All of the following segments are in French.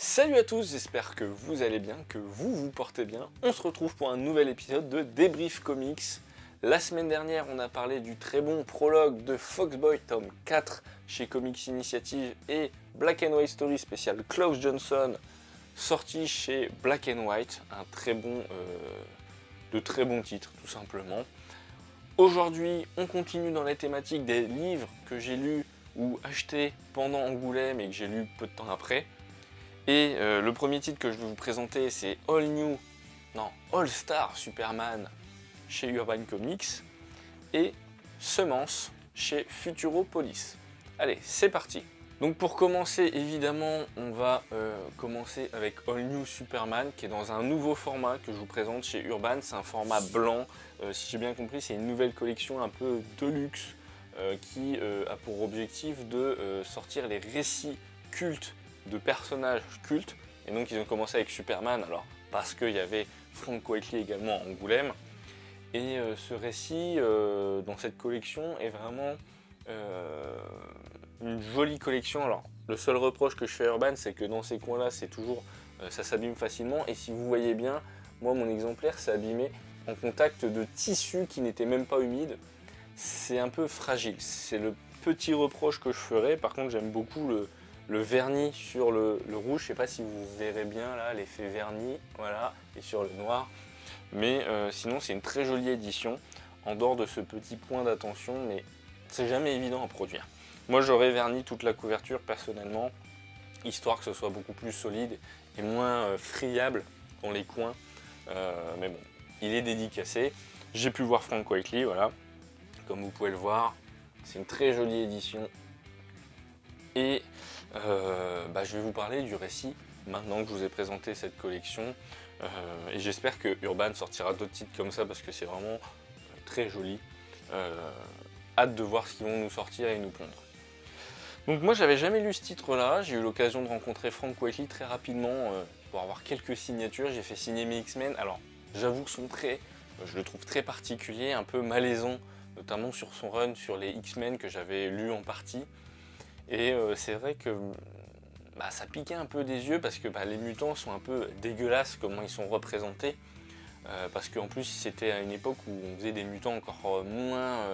Salut à tous, j'espère que vous allez bien, que vous portez bien. On se retrouve pour un nouvel épisode de Débrief Comics. La semaine dernière, on a parlé du très bon prologue de Foxboy tome 4 chez Comics Initiative et Black and White Story spécial Klaus Johnson, sorti chez Black and White, de très bons titres tout simplement. Aujourd'hui, on continue dans la thématique des livres que j'ai lus ou achetés pendant Angoulême et que j'ai lus peu de temps après. Et le premier titre que je vais vous présenter, c'est All Star Superman chez Urban Comics et Semence chez Futuropolis. Allez, c'est parti. Donc pour commencer, évidemment, on va commencer avec All New Superman qui est dans un nouveau format que je vous présente chez Urban. C'est un format blanc, si j'ai bien compris, c'est une nouvelle collection un peu de luxe qui a pour objectif de sortir les récits cultes de personnages cultes, et donc ils ont commencé avec Superman, alors parce qu'il y avait Frank Quitely également à Angoulême, et ce récit dans cette collection est vraiment une jolie collection. Alors le seul reproche que je fais à Urban, c'est que dans ces coins là c'est toujours ça s'abîme facilement, et si vous voyez bien, moi mon exemplaire s'est abîmé en contact de tissu qui n'était même pas humide. C'est un peu fragile, c'est le petit reproche que je ferais. Par contre j'aime beaucoup le vernis sur le rouge, je sais pas si vous verrez bien là l'effet vernis, voilà, et sur le noir, mais sinon c'est une très jolie édition, en dehors de ce petit point d'attention, mais c'est jamais évident à produire. Moi j'aurais verni toute la couverture personnellement, histoire que ce soit beaucoup plus solide et moins friable dans les coins, mais bon, il est dédicacé. J'ai pu voir Frank Quitely, voilà, comme vous pouvez le voir, c'est une très jolie édition. Et je vais vous parler du récit maintenant que je vous ai présenté cette collection, et j'espère que Urban sortira d'autres titres comme ça parce que c'est vraiment très joli. Hâte de voir ce qu'ils vont nous sortir et nous pondre. Donc moi j'avais jamais lu ce titre là, j'ai eu l'occasion de rencontrer Frank Quitely très rapidement pour avoir quelques signatures. J'ai fait signer mes X-Men, alors j'avoue que son trait, je le trouve très particulier, un peu malaisant, notamment sur son run sur les X-Men que j'avais lu en partie. Et c'est vrai que ça piquait un peu des yeux parce que les mutants sont un peu dégueulasses comment ils sont représentés. Parce qu'en plus c'était à une époque où on faisait des mutants encore moins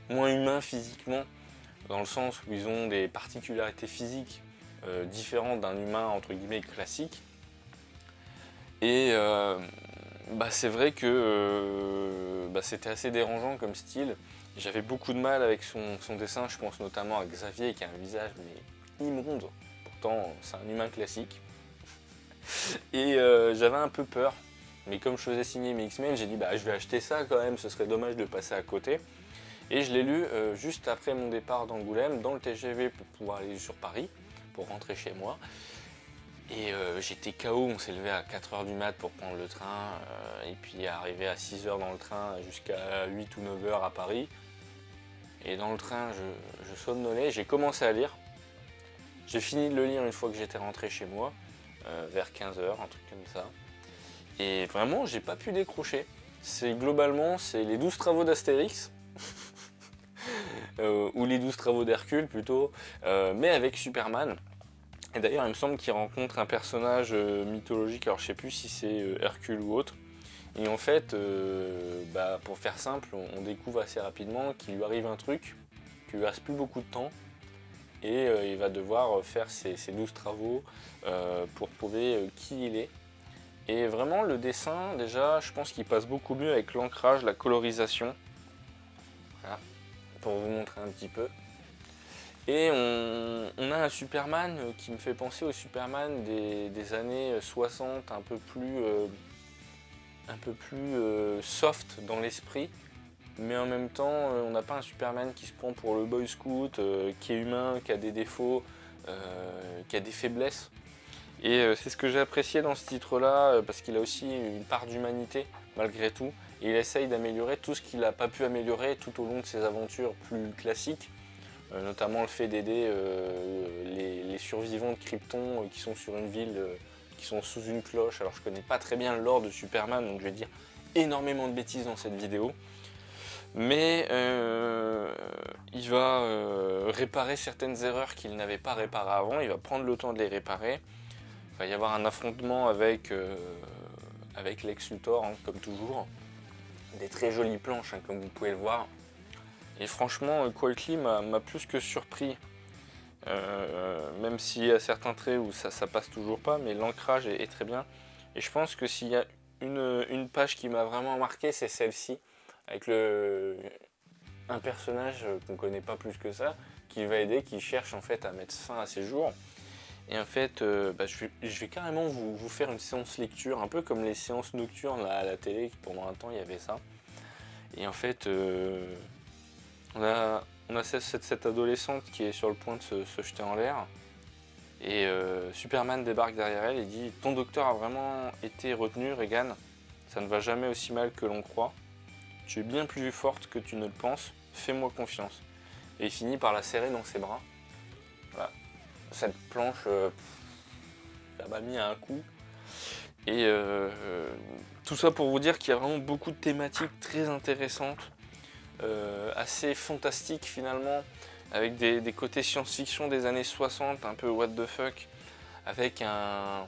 humains physiquement, dans le sens où ils ont des particularités physiques différentes d'un humain entre guillemets classique. Et c'est vrai que c'était assez dérangeant comme style. J'avais beaucoup de mal avec son dessin, je pense notamment à Xavier qui a un visage mais immonde, pourtant c'est un humain classique. Et j'avais un peu peur, mais comme je faisais signer mes X-Men, j'ai dit je vais acheter ça quand même, ce serait dommage de passer à côté. Et je l'ai lu juste après mon départ d'Angoulême, dans le TGV pour pouvoir aller sur Paris, pour rentrer chez moi. Et j'étais KO, on s'est levé à 4h du mat pour prendre le train, et puis arrivé à 6h dans le train jusqu'à 8 ou 9h à Paris. Et dans le train, je somnolais, j'ai commencé à lire. J'ai fini de le lire une fois que j'étais rentré chez moi, vers 15h, un truc comme ça. Et vraiment, j'ai pas pu décrocher. Globalement, c'est les 12 travaux d'Astérix, ou les 12 travaux d'Hercule plutôt, mais avec Superman. Et d'ailleurs, il me semble qu'il rencontre un personnage mythologique, alors je sais plus si c'est Hercule ou autre. Et en fait, pour faire simple, on découvre assez rapidement qu'il lui arrive un truc, qu'il lui reste plus beaucoup de temps, et il va devoir faire ses 12 travaux pour prouver qui il est. Et vraiment, le dessin, déjà, je pense qu'il passe beaucoup mieux avec l'ancrage, la colorisation. Voilà, pour vous montrer un petit peu. Et on a un Superman qui me fait penser au Superman des années 60, un peu plus soft dans l'esprit, mais en même temps on n'a pas un Superman qui se prend pour le Boy Scout, qui est humain, qui a des défauts, qui a des faiblesses. Et c'est ce que j'ai apprécié dans ce titre là, parce qu'il a aussi une part d'humanité malgré tout, et il essaye d'améliorer tout ce qu'il n'a pas pu améliorer tout au long de ses aventures plus classiques. Notamment le fait d'aider les survivants de Krypton qui sont sur une ville, qui sont sous une cloche. Alors je connais pas très bien le lore de Superman, donc je vais dire énormément de bêtises dans cette vidéo. Mais il va réparer certaines erreurs qu'il n'avait pas réparées avant, il va prendre le temps de les réparer. va y avoir un affrontement avec Lex Luthor, hein, comme toujours. Des très jolies planches, hein, comme vous pouvez le voir. Et franchement, Quality m'a plus que surpris. Même s'il y a certains traits où ça passe toujours pas, mais l'ancrage est très bien. Et je pense que s'il y a une page qui m'a vraiment marqué, c'est celle-ci, avec un personnage qu'on connaît pas plus que ça, qui va aider, qui cherche en fait à mettre fin à ses jours. Et en fait, je vais carrément vous faire une séance lecture, un peu comme les séances nocturnes là, à la télé, pendant un temps il y avait ça. Et en fait, on a cette adolescente qui est sur le point de se jeter en l'air. Et Superman débarque derrière elle et dit « Ton docteur a vraiment été retenu, Regan. Ça ne va jamais aussi mal que l'on croit. Tu es bien plus forte que tu ne le penses. Fais-moi confiance. » Et il finit par la serrer dans ses bras. Voilà. Cette planche, ça m'a mis à un coup. Et tout ça pour vous dire qu'il y a vraiment beaucoup de thématiques très intéressantes, assez fantastiques finalement, avec des côtés science-fiction des années 60, un peu what the fuck, avec un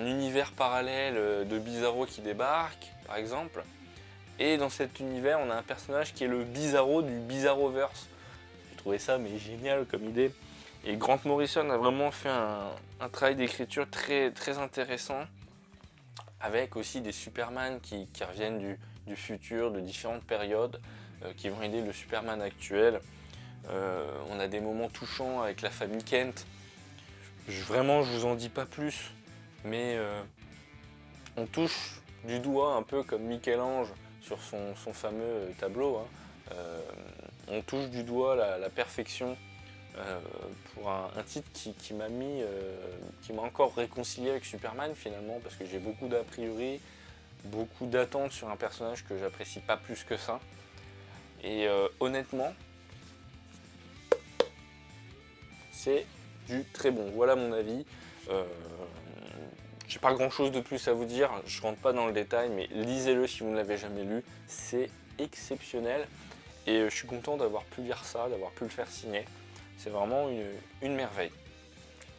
univers parallèle de Bizarro qui débarque, par exemple. Et dans cet univers, on a un personnage qui est le Bizarro du Bizarroverse. J'ai trouvé ça mais génial comme idée. Et Grant Morrison a vraiment fait un travail d'écriture très, très intéressant, avec aussi des Superman qui reviennent du futur, de différentes périodes, qui vont aider le Superman actuel. On a des moments touchants avec la famille Kent. Vraiment, je vous en dis pas plus, mais on touche du doigt, un peu comme Michel-Ange sur son fameux tableau, hein. On touche du doigt la perfection pour un titre qui m'a encore réconcilié avec Superman finalement, parce que j'ai beaucoup d'a priori, beaucoup d'attentes sur un personnage que j'apprécie pas plus que ça. Et honnêtement, c'est du très bon. Voilà mon avis. J'ai pas grand chose de plus à vous dire, je rentre pas dans le détail, mais lisez-le si vous ne l'avez jamais lu, c'est exceptionnel. Et je suis content d'avoir pu lire ça, d'avoir pu le faire signer. C'est vraiment une merveille.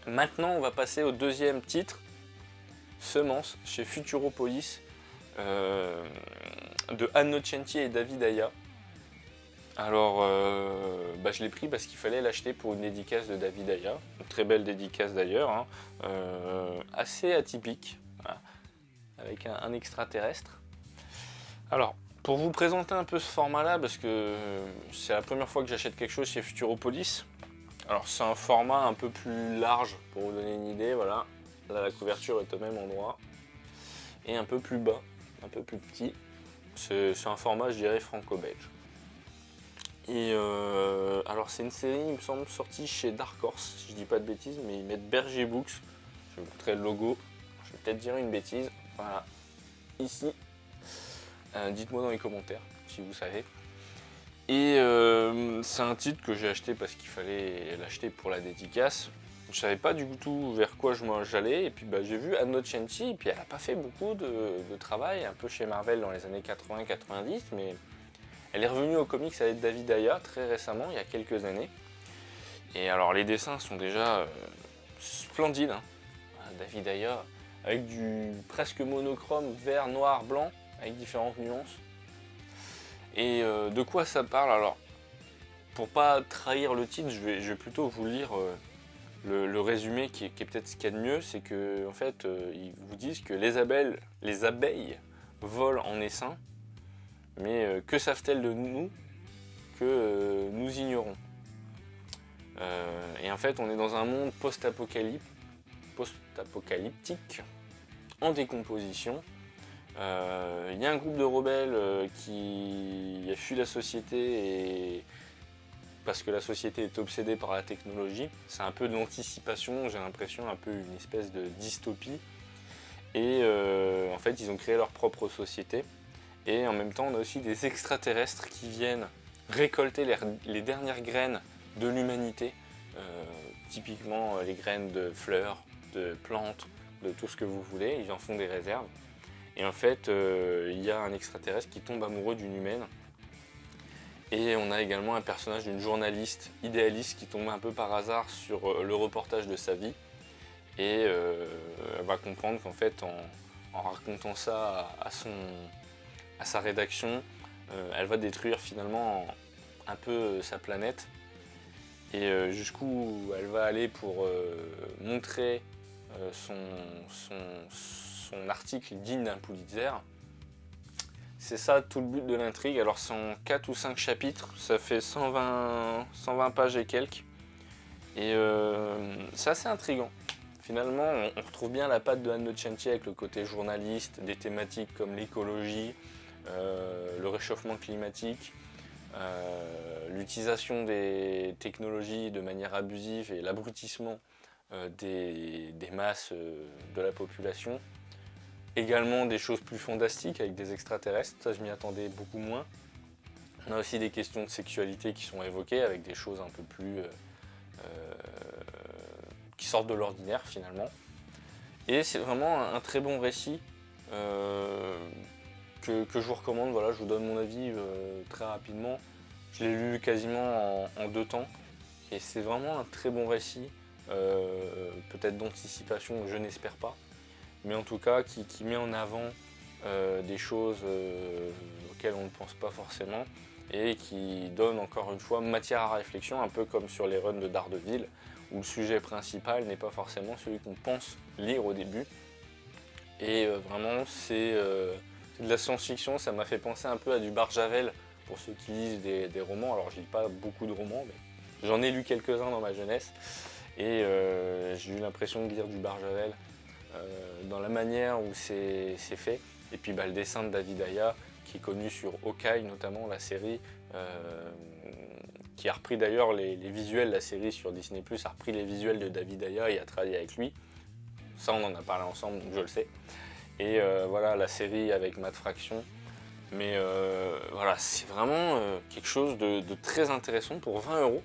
Maintenant, on va passer au deuxième titre, Semence, chez Futuropolis, de Anne Nocenti et David Aya. Alors, je l'ai pris parce qu'il fallait l'acheter pour une dédicace de David Aya, une très belle dédicace d'ailleurs, hein, assez atypique, voilà, avec un extraterrestre. Alors, pour vous présenter un peu ce format-là, parce que c'est la première fois que j'achète quelque chose chez Futuropolis. Alors, c'est un format un peu plus large, pour vous donner une idée, voilà. Là, la couverture est au même endroit, et un peu plus bas, un peu plus petit. C'est un format, je dirais, franco-belge. Et alors c'est une série, il me semble, sortie chez Dark Horse, si je dis pas de bêtises, mais ils mettent Berger Books. Je vais vous montrer le logo, je vais peut-être dire une bêtise. Voilà, ici. Dites-moi dans les commentaires si vous savez. Et c'est un titre que j'ai acheté parce qu'il fallait l'acheter pour la dédicace. Je savais pas du tout vers quoi j'allais, et puis j'ai vu Anne Nocenti, et puis elle a pas fait beaucoup de travail, un peu chez Marvel dans les années 80-90, mais elle est revenue aux comics avec David Aya très récemment, il y a quelques années. Et alors les dessins sont déjà splendides, hein. David Aya avec du presque monochrome vert, noir, blanc, avec différentes nuances. Et de quoi ça parle? Alors, pour pas trahir le titre, je vais plutôt vous lire le résumé qui est peut-être ce qu'il y a de mieux. C'est que en fait, ils vous disent que les abeilles volent en essaim. Mais que savent-elles de nous que nous ignorons? Et en fait, on est dans un monde post-apocalyptique, en décomposition. Il y a un groupe de rebelles qui a fui la société parce que la société est obsédée par la technologie. C'est un peu de l'anticipation, j'ai l'impression, un peu une espèce de dystopie. Et en fait, ils ont créé leur propre société. Et en même temps, on a aussi des extraterrestres qui viennent récolter les dernières graines de l'humanité, typiquement les graines de fleurs, de plantes, de tout ce que vous voulez. Ils en font des réserves. Et en fait, il y a un extraterrestre qui tombe amoureux d'une humaine. Et on a également un personnage d'une journaliste idéaliste qui tombe un peu par hasard sur le reportage de sa vie. et elle va comprendre qu'en fait en racontant ça à sa rédaction, elle va détruire finalement un peu sa planète, et jusqu'où elle va aller pour montrer son article digne d'un Pulitzer. C'est ça tout le but de l'intrigue. Alors c'est en 4 ou 5 chapitres, ça fait 120 pages et quelques, et c'est assez intriguant. Finalement, on retrouve bien la patte de Anne Nocenti avec le côté journaliste, des thématiques comme l'écologie, le réchauffement climatique, l'utilisation des technologies de manière abusive et l'abrutissement des masses de la population. Également des choses plus fantastiques avec des extraterrestres, ça je m'y attendais beaucoup moins. On a aussi des questions de sexualité qui sont évoquées avec des choses un peu plus qui sortent de l'ordinaire finalement. Et c'est vraiment un très bon récit que je vous recommande. Voilà, je vous donne mon avis très rapidement. Je l'ai lu quasiment en 2 temps et c'est vraiment un très bon récit, peut-être d'anticipation, je n'espère pas, mais en tout cas qui met en avant des choses auxquelles on ne pense pas forcément et qui donne encore une fois matière à réflexion, un peu comme sur les runs de Daredevil, où le sujet principal n'est pas forcément celui qu'on pense lire au début. Et vraiment c'est de la science-fiction, ça m'a fait penser un peu à du Barjavel pour ceux qui lisent des romans. Alors je lis pas beaucoup de romans, mais j'en ai lu quelques-uns dans ma jeunesse et j'ai eu l'impression de lire du Barjavel dans la manière où c'est fait. Et puis le dessin de David Aja, qui est connu sur Hawkeye notamment, la série, qui a repris d'ailleurs les visuels, la série sur Disney+, a repris les visuels de David Aja et a travaillé avec lui. Ça on en a parlé ensemble, donc je le sais. Et voilà, la série avec Matt Fraction. Mais voilà, c'est vraiment quelque chose de très intéressant pour 20 €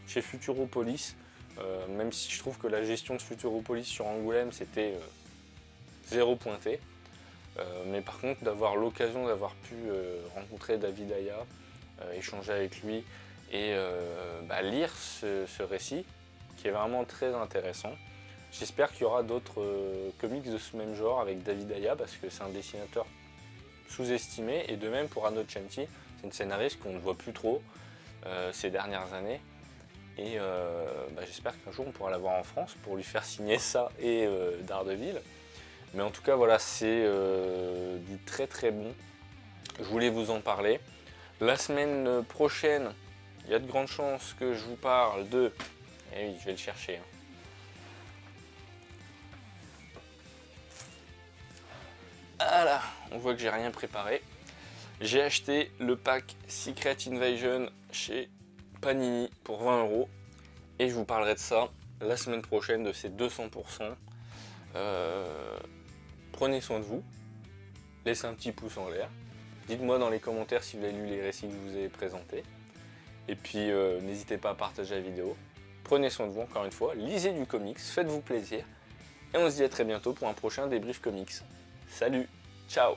chez Futuropolis. Même si je trouve que la gestion de Futuropolis sur Angoulême, c'était zéro pointé. Mais par contre, d'avoir l'occasion d'avoir pu rencontrer David Aja, échanger avec lui et lire ce récit, qui est vraiment très intéressant. J'espère qu'il y aura d'autres comics de ce même genre avec David Aja, parce que c'est un dessinateur sous-estimé, et de même pour Anne Nocenti, c'est une scénariste qu'on ne voit plus trop ces dernières années. Et j'espère qu'un jour on pourra l'avoir en France pour lui faire signer ça et Daredevil. Mais en tout cas voilà, c'est du très très bon. Je voulais vous en parler. La semaine prochaine, il y a de grandes chances que je vous parle de... Eh oui, je vais le chercher. Voilà, on voit que j'ai rien préparé. J'ai acheté le pack Secret Invasion chez Panini pour 20 € et je vous parlerai de ça la semaine prochaine, de ces 200%. Prenez soin de vous, laissez un petit pouce en l'air, dites-moi dans les commentaires si vous avez lu les récits que je vous ai présentés, et puis n'hésitez pas à partager la vidéo. Prenez soin de vous encore une fois, lisez du comics, faites-vous plaisir, et on se dit à très bientôt pour un prochain débrief comics. Salut, ciao!